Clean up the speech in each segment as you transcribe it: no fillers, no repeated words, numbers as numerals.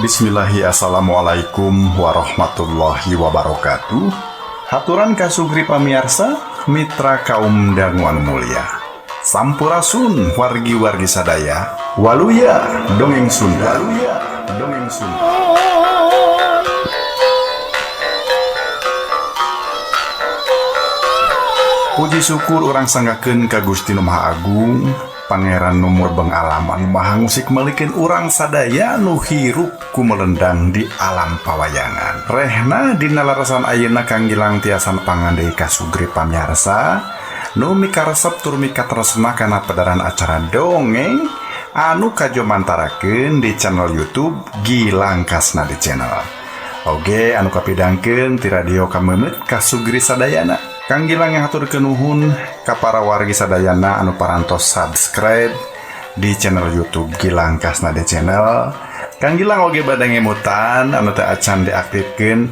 Bismillahi Assalamualaikum warahmatullahi wabarakatuh. Haturan kasugri pamiarsa, mitra kaum danguan mulia. Sampurasun wargi-wargi sadaya, waluya dongeng Sunda. Puji syukur orang sanggakeun ka Gusti Nu Maha Agung, Pangeran Numur Beng Alam anu maha musik melikeun urang sadaya nu hirup kumelendang di alam pawayangan. Rehna dina larasan ayeuna Kang Gilang tiasan pangandai kasugri pamiarsa nu mikaresep tur mikatresna kana pedaran acara dongeng anu kajomantarakeun di channel YouTube Gilang Kasnadi Channel. Oge anu kapidangkeun ti radio kamemet kasugri sadayana. Kang Gilang yang haturkeun nuhun ka para wargi sadayana anu parantos subscribe di channel YouTube Gilang Kasnadi Channel. Kang Gilang oge bade ngemutan anu teu acan diaktifkeun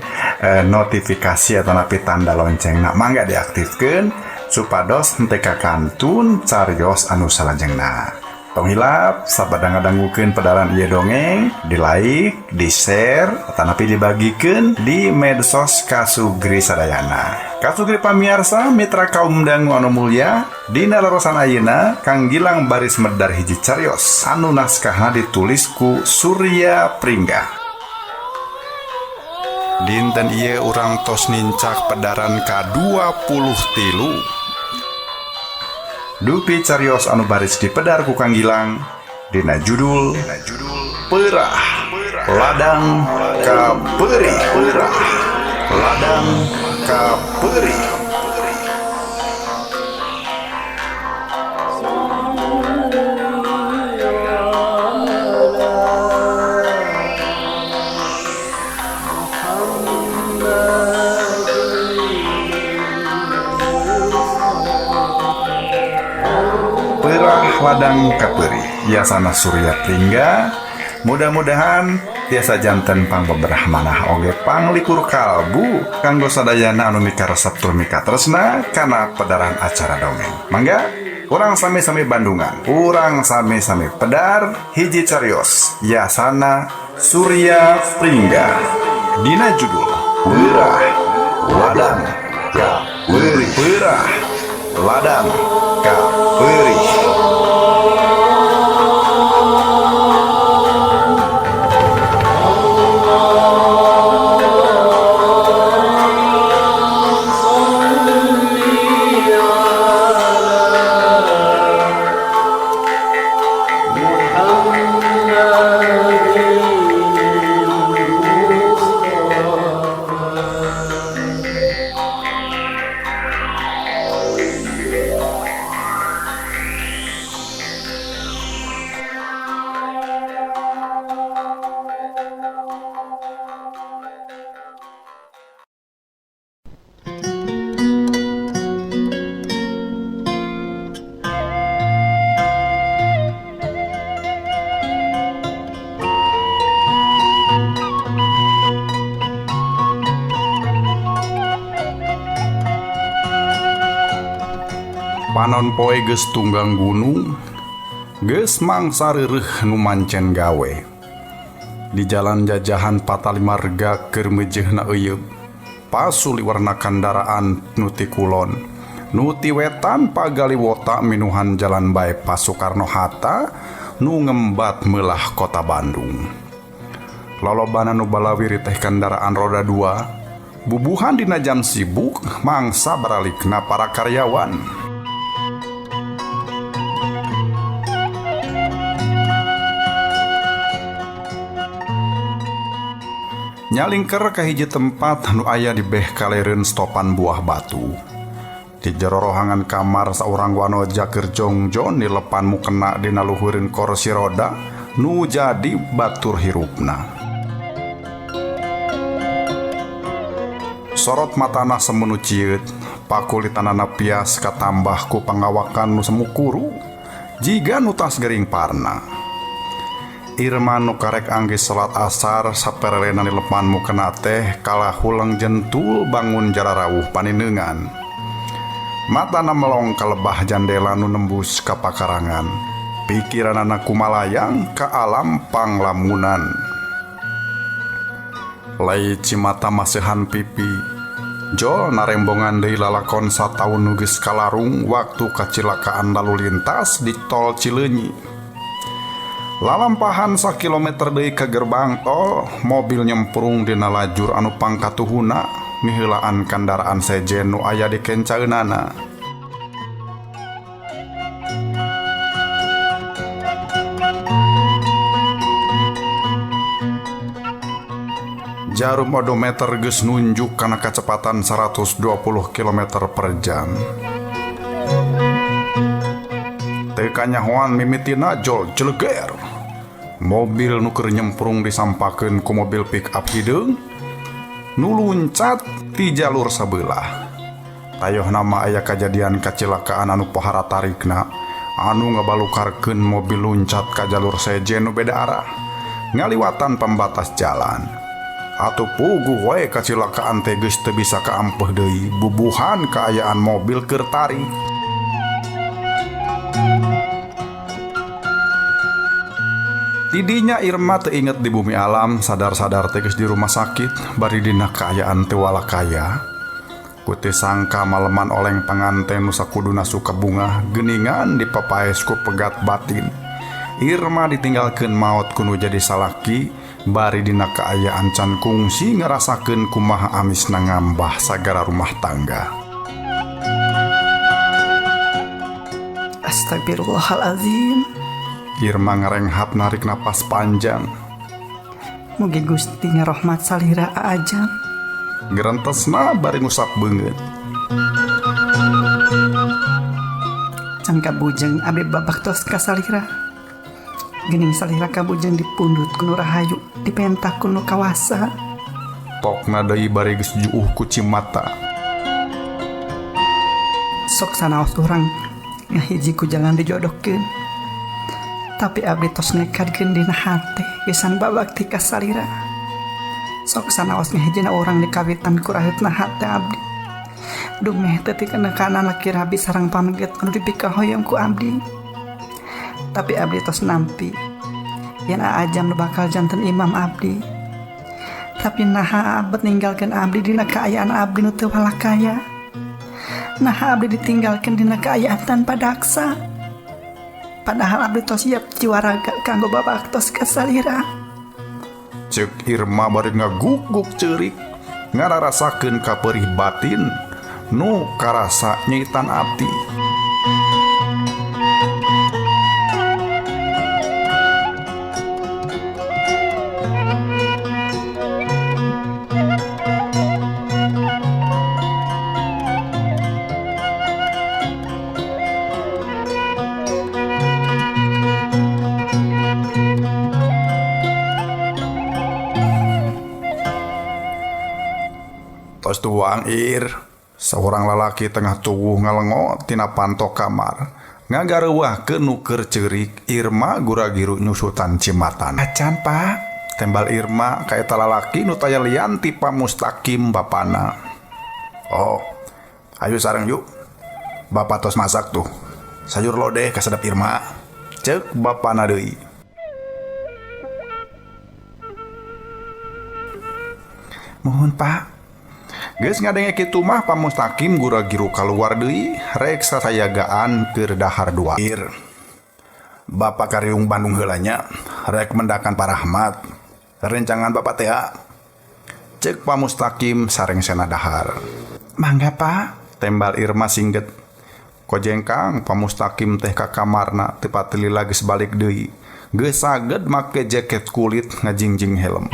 notifikasi atau napi tanda loncengna mangga diaktifkeun supados henteu kakantun cariyos anu salajengna. Tong hilap sabadang-dangukeun pedaran ieu dongeng, di like, di share, atau napi dibagikeun di medsos kasugri sadayana. Kasugri pamiarsa mitra kaum dangu anu mulya, dina larasan ayeuna Kang Gilang baris medar hiji cariyos anu naskahna ditulis ku Surya Pringga. Dinten ieu urang tos nincak pedaran ka-23. Dupi cariyos anu baris dipedar ku Kang Gilang dina judul Peurah Ladang Kapeurih. Ladang Kapeurih. Ladang Kapeurih biasana Surya Pringga. Mudah-mudahan tiasa janten pangbeberah manah oge panglikur kalbu kanggo sadayana anu mikaresep tur mikatresna kana pedaran acara dongeng. Mangga urang sami-sami bandungan, urang sami-sami pedar hiji cariyos biasana Surya Pringga dina judul Peurah Ladang Kapeurih. Peurah Ladang Kapeurih. Panon poe geus tunggang gunung, geus mangsa reureuh nu mancen gawe. Di jalan jajahan Patalimarga keur meujeuhna euyeub, pasuli warna kandaraan nu ti kulon, nu ti wetan Pagaliwota minuhan jalan bae Soekarno-Hatta nu ngembat meulah kota Bandung. Lolobana nu balawiri teh kendaraan roda 2, bubuhan dina jam sibuk mangsa baralikna para karyawan. Nyalingker ka hiji tempat nu aya di beh kalereun stopan buah batu. Di jero rohangan kamar saurang wanoja keur jongjon nilepan mukena dina luhureun kursi roda nu jadi batur hirupna. Sorot matana semenu cieut, pakulitanana pias katambah ku pangawakan nu semu kuru, jiga nu tas gering parna. Irma nu karek angge salat asar saperelena nilepan mukena teh kalah hulang jentul bangun jararawuh paninengan. Matana melong kalebah jandela nu nembus ka pakarangan. Pikiranana kumalayang ka alam panglamunan. Lai Cimata masehan pipi Jol narembongan deui lalakon sataun nu geus kalarung waktu kacilakaan lalu lintas di tol Cileunyi. Lalampahan 1 kilometer deui ke gerbang tol, mobil nyemprung dina lajur anu pangkatuhuna miheulaan kendaraan sejen nu aya di kencaeunana. Jarum odometer geus nunjuk kana kecepatan 120 km per jam. Teu kanyahoan mimitina jol jeleger. Mobil nu keur nyemprung disampakeun ku mobil pick up hideung nu luncat ti jalur sabelah. Tayohna mah aya kajadian kacelakaan anu pohara tarikna anu ngabalukarkeun mobil luncat ka jalur sejen nu beda arah ngaliwatan pembatas jalan. Atuh puguh wae kacilakaan teh geus teu bisa kaampeuh deui bubuhan kaayaan mobil keur tarik. Didinya Irma teu inget di bumi alam, sadar-sadar teh geus di rumah sakit bari dina kaayaan teu walakaya. Ku teu sangka maleman oleng panganten nu sakuduna suka bunga geuningan dipapaes ku pegat batin. Irma ditinggalkeun maot ku nu jadi salaki bari dina kaayaan can kungsi ngerasakeun kumaha amisna ngambah sagara rumah tangga. Astagfirullahalazim. Irma ngarenghat narik napas panjang. Mugi Gusti ngarahmat salira Ajam. Gerentesna bari ngusap beungeut. Can kabujeng abdi babaktos ka salira. Geuning salira kabujeng dipundut ku nu rahayu dipentak ku nu kawasa. Tokna deui bari geus juuh ku Cimata. Sok sanaos urang ngahiji ku jalan dijodohkeun. Tapi abdi tos nekadkeun dina hate gesan babakti ka salira. Sok sanaos ngahijina urang dikawitan ku raheutna hate abdi. Dumeh teu ti kana laki rabi sareng pamengget anu dipikahoyong ku abdi. Tapi abdi tos nampi yen Ajam nu bakal janten imam abdi. Tapi naha abet ninggalkeun abdi dina kaayaan abdi nu teu walakaya. Naha abdi ditinggalkeun dina kaayaan tanpa daksa. Padahal abdi tos siap jiwaraga kanggo babaktos ka salira. Ceuk Irma bari ngaguguk ceurik ngararasakeun ka perih batin nu karasa nyeitan ati. Tos tuang Ir, seorang lalaki tengah tuwuh ngalengo tina panto kamar. Ngagareuwahkeun nu keur ceurik Irma gura-giru nyusutan Cimatan. Acan Pak, tembal Irma ka eta lalaki nu taya lian ti Pa Mustaqim bapana. Oh, ayo sareng yuk. Bapak tos masak tuh. Sayur lodeh kasadap Irma. Ceuk bapana deui. Mohon Pak. Geus ngadenge kitu mah Pa Mustaqim gura-giru kaluar deui rek sasayagaan keur dahar dua. Ir, Bapak kariung Bandung heula nya rek mendakan Pak Rahmat. Rencangan Bapak teh ceuk Pa Mustaqim sareng sena dahar. Mangga Pak, tembal Irma singget. Kojengkang Pa Mustaqim teh ka kamarna teu patelila geus balik deui. Geus saged make jaket kulit ngajingjing helm.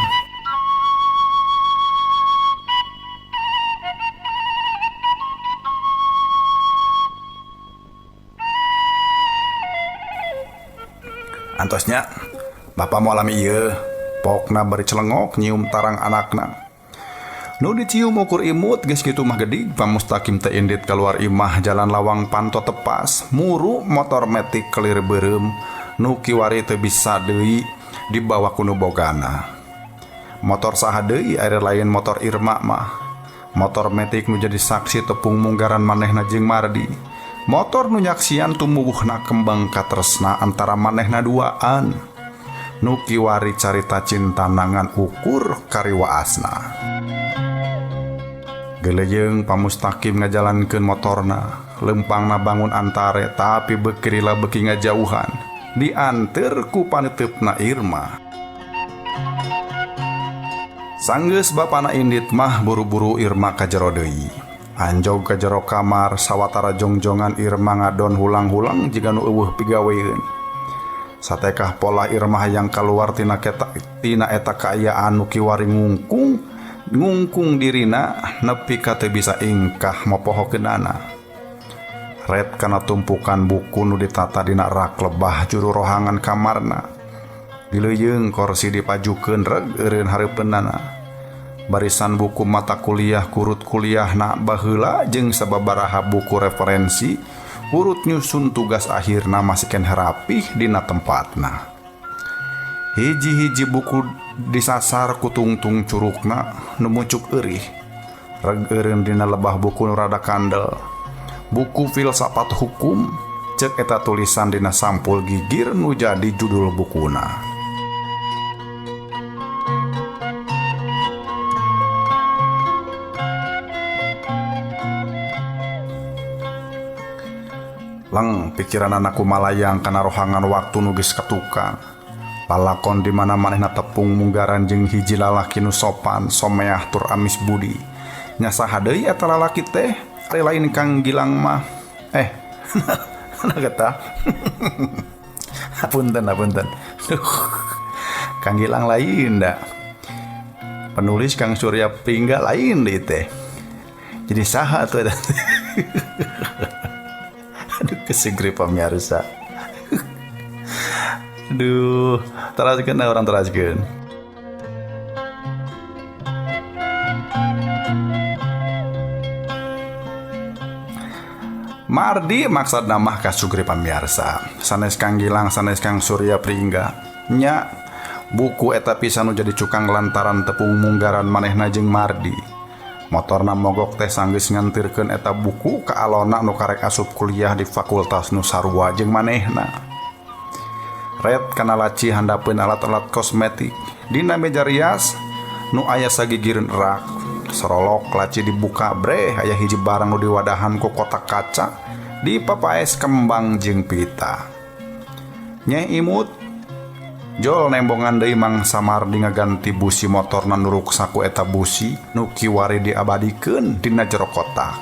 Antosnya, Bapak mau alami ieu, pokna bari celengok nyium tarang anakna. Nu dicium ukur imut geus kitu mah geudig, Pa Mustaqim teh indit keluar imah jalan lawang panto tepas, muru motor metik kelir beureum nu kiwari teu bisa deui dibawa ku nu bogana. Motor saha deui aya lain motor Irma mah. Motor metik nu jadi saksi tepung munggaran manehna jeung Mardi. Motor nu nyaksian tumuwuhna kembang katresna antara manehna duaan. nukiwari carita cinta nangan ukur kariwa asna. Geleyeng pamustakim ngajalankeun motorna, lempangna bangun antare tapi bekerila beki ngajauhan, dianter ku paneteupna Irma. Sanggeus bapana Indit mah buru-buru Irma ka jero deui. Anjog ka jero kamar sawatara jongjongan Irma ngadon hulang-hulang jiga nu eueuh pigaweeun. Satekah pola Irma hayang kaluar tina eta kaayaan nu kiwari ngungkung dirina nepi ka teu bisa ingkah mopohokeunana. Red kana tumpukan buku nu ditata dina rak lebah juru rohangan kamarna. Dileuyeung kursi dipajukeun reg eureun hareupeunana. Barisan buku mata kuliah kurut kuliahna baheula jeung sababaraha buku referensi urut nyusun tugas akhirna masikeun harapih dina tempatna. Hiji-hiji buku disasar ku tungtung curugna nu mucuk eurih. Reg eureun dina lebah buku nu rada kandel. Buku filsafat hukum cek eta tulisan dina sampul gigir nu jadi judul bukuna. Lang pikiran anakku malayang kana rohangan waktu nu geus katukang. Lalakon di mana manehna tepung munggaran jeung hiji lalaki nu sopan, someah tur amis budi. Nya saha deui eta lalaki teh? Ari lain Kang Gilang mah. Nageta. Apunten. Kang Gilang lain da. Penulis Kang Surya Pringga lain deui teh. Jadi saha tuh? Aduh kesegri pamirsa. Aduh, teraskeun orang teraskeun. Mardi maksud nama ka sugri pamirsa. Sanes Kang Gilang, sanes Kang Surya Pringga. Nya buku eta pisan nu jadi cukang lantaran tepung munggaran manehna jeung Mardi. Motorna mogok teh sanggeus ngantirkeun eta buku ka alona nu karek asup kuliah di fakultas nu sarua jeung manehna. Red kana laci handapeun alat-alat kosmetik. Dina meja rias nu aya sagigireun rak. Serolok laci dibuka breh aya hiji barang nu diwadahan ku kotak kaca dipapaes kembang jeung pita. Nyai imut jol nembongan deui mangsa Mardi ngaganti busi motorna nu ruksak ku eta busi nu kiwari diabadikeun dina jero kotak.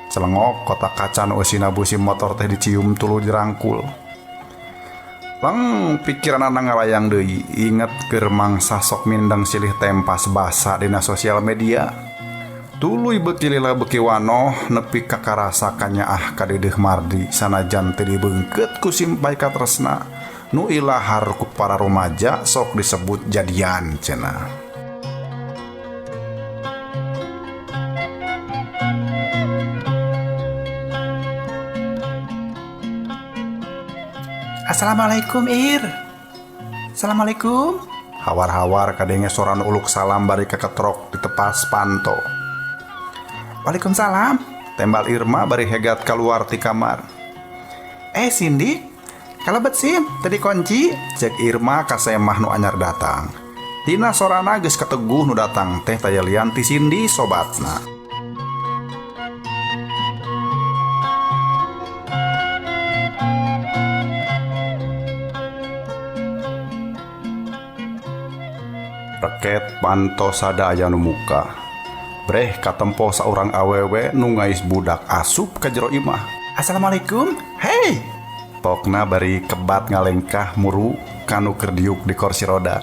Celengok kotak kaca nu eusina busi motor teh dicium tuluy dirangkul. Lang pikiran anak ngalayang deui inget keur mangsa sok mindeng silih tempas basa dina sosial media. Tuluy beuki lila beuki wanoh nepi ka karasa kanyaah ka dedeuh Mardi sanajan teu dibeungkeut ku simpay katresna nu ilahar ku para remaja sok disebut jadian cenah. Assalamualaikum Ir. Assalamualaikum. Hawar-hawar kadenge soran uluk salam bari keketrok ditepas panto. Waalaikumsalam. Tembal Irma bari hegat keluar ti kamar. Cindy, kalebet sim, tadi kunci. Cek Irma ka semah nu anyar datang. Tina sorana geus kateguh nu datang teh taya lian ti Cindy sobatna. Reket panto sada aya nu muka. Breh katempo saurang awewe nu ngais budak asup ka jero imah. Assalamualaikum. Hey. Pokna bari kebat ngalengkah muru kanu keur diuk di kursi roda.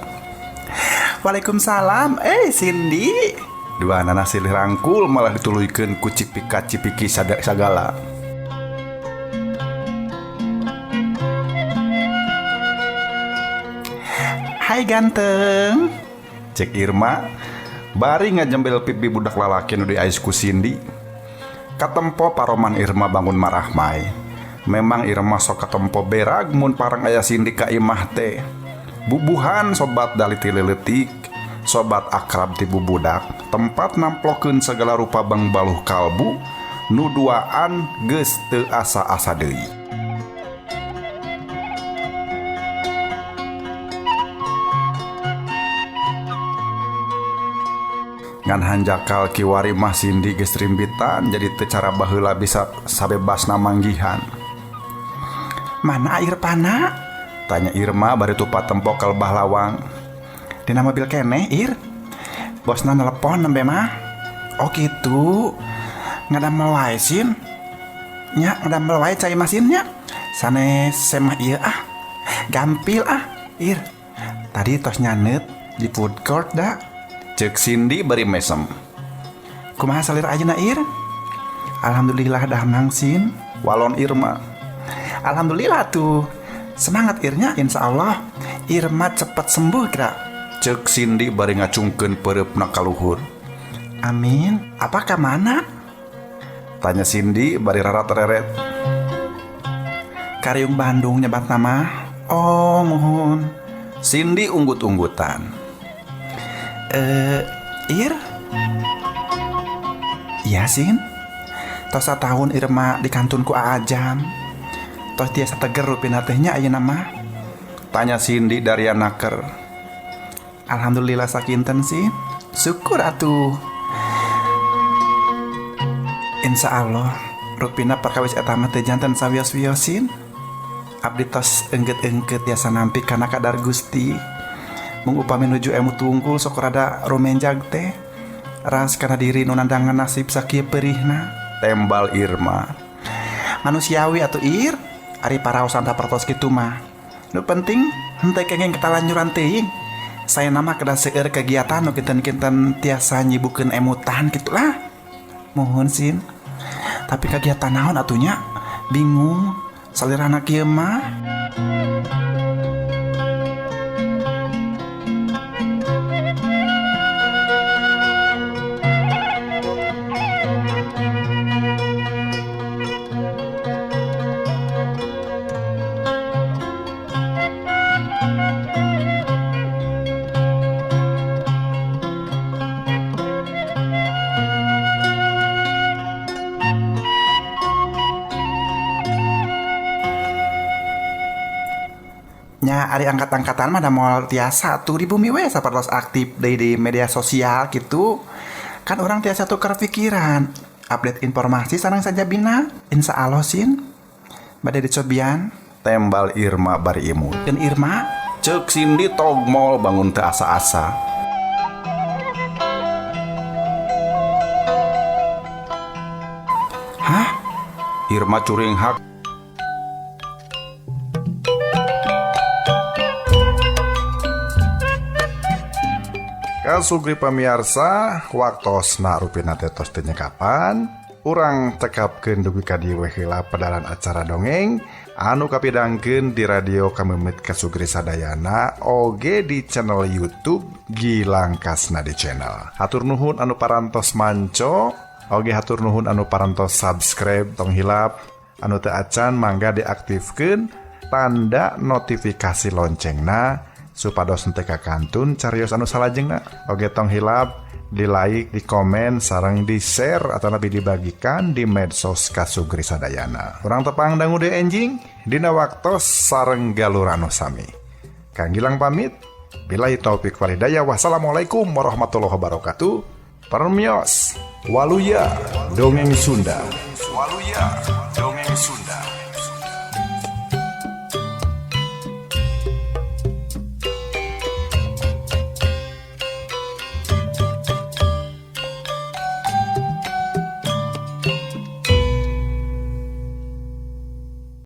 Waalaikumsalam. Cindy. Dua anak silih rangkul malah dituluykeun ku cipika-cipiki sagala. Hai ganteng. Cek Irma bari ngajembel pipi budak lalaki nu diais ku Cindy. Katempo paroman Irma bangun marah mai. Memang Irma sok katempo berag mun parang aya Cindy ka imah teh. Bubuhan sobat daliti leutik, sobat akrab ti bubudak, tempat namplokeun segala rupa bang baluh kalbu nu duaan geus teu asa-asa deui. ngan hanjakal kiwari mah Cindy geus rimbitan jadi teu cara baheula bisa sabebasna manggihan. Mana air pana? Tanya Irma bari tupat tempok ke lebah lawang. Dina mobil keneh, Ir. Bosna nelpon nembe mah. Oh gitu. Ngadamel wae Sin. Nya ngadamel wae cai masinnya. Sanes semah ieu ah. Gampil ah, Ir. Tadi tos nyanet di food court da. Cek Cindy bari mesem. Kumaha salira ayeuna, Ir? Alhamdulillah dah mangsin. Walon Irma. Alhamdulillah tuh. Semangat Irnya, insya Allah Irma cepat sembuh kira. Cek Cindy bari ngacungkeun pereupna ka luhur. Amin. Apakah mana? Tanya Cindy bari rarat-reret. Kariung Bandung nyebat nama. Oh mohon. Cindy unggut-unggutan. Ir? Iya Sin. Tos tahun Irma di kantunku Aajam. Tos tiasa teger rupina tehnya ayeuna mah. Tanya Cindy dari anaker. Alhamdulillah sakinten Sin. Syukur atuh. Insya Allah rupina perkawis eta mah teu janten sawios-wiosin. Abdi tos engget-engget tiasa nampi kana kadar Gusti. Mung upami nuju emu tungkul sok rada rumenjag teh. Ras kana diri nu nandangan nasib sakieu perihna. Tembal Irma. Manusiawi atuh Ir. Ari paraos anta pertos kitu mah. Nu penting henteu kenging ketalanjuran teuing. Saya nama kedah seueur kegiatan nu kinten-kinten tiasa nyibukeun emutan gitulah. Mohon Sin. Tapi kegiatan naon atunya? Bingung. Salirana kieu mah. Nya ari angkat-angkatan mah da moal tiasa tuh di bumi we sapertos aktif di media sosial gitu. Kan orang tiasa tukar pikiran. Update informasi sareng saja bina. Insya Allah Sin. Bade dicobian. Tembal Irma bari imut. Dan Irma Cek Cindy togmol bangun teu asa-asa. Hah? Irma curing hak. Kasugri pamiarsa, waktosna rupina tetos teu nyekapan, urang tekapkeun dugi ka dieu heula padaran acara dongeng anu kapidangkeun di radio Kamemit Kasugri sadayana oge di channel YouTube Gilang Kasnadi Channel. Hatur nuhun anu parantos manco, oge hatur nuhun anu parantos subscribe tong hilap, anu teu acan mangga diaktifkeun tanda notifikasi loncengna supados henteu kakantun carios anu salajengna. Oge tong hilap di like, di komen, sareng di share atau lebih dibagikan di medsos Kasugri sadayana. Urang tepang dangu deui enjing dina waktos sareng galur anu sami. Kang Gilang pamit. Billahi taufik wal hidayah. Wassalamualaikum warahmatullahi wabarakatuh. Parmios Waluya Dongeng Sunda. Waluya Dongeng Sunda.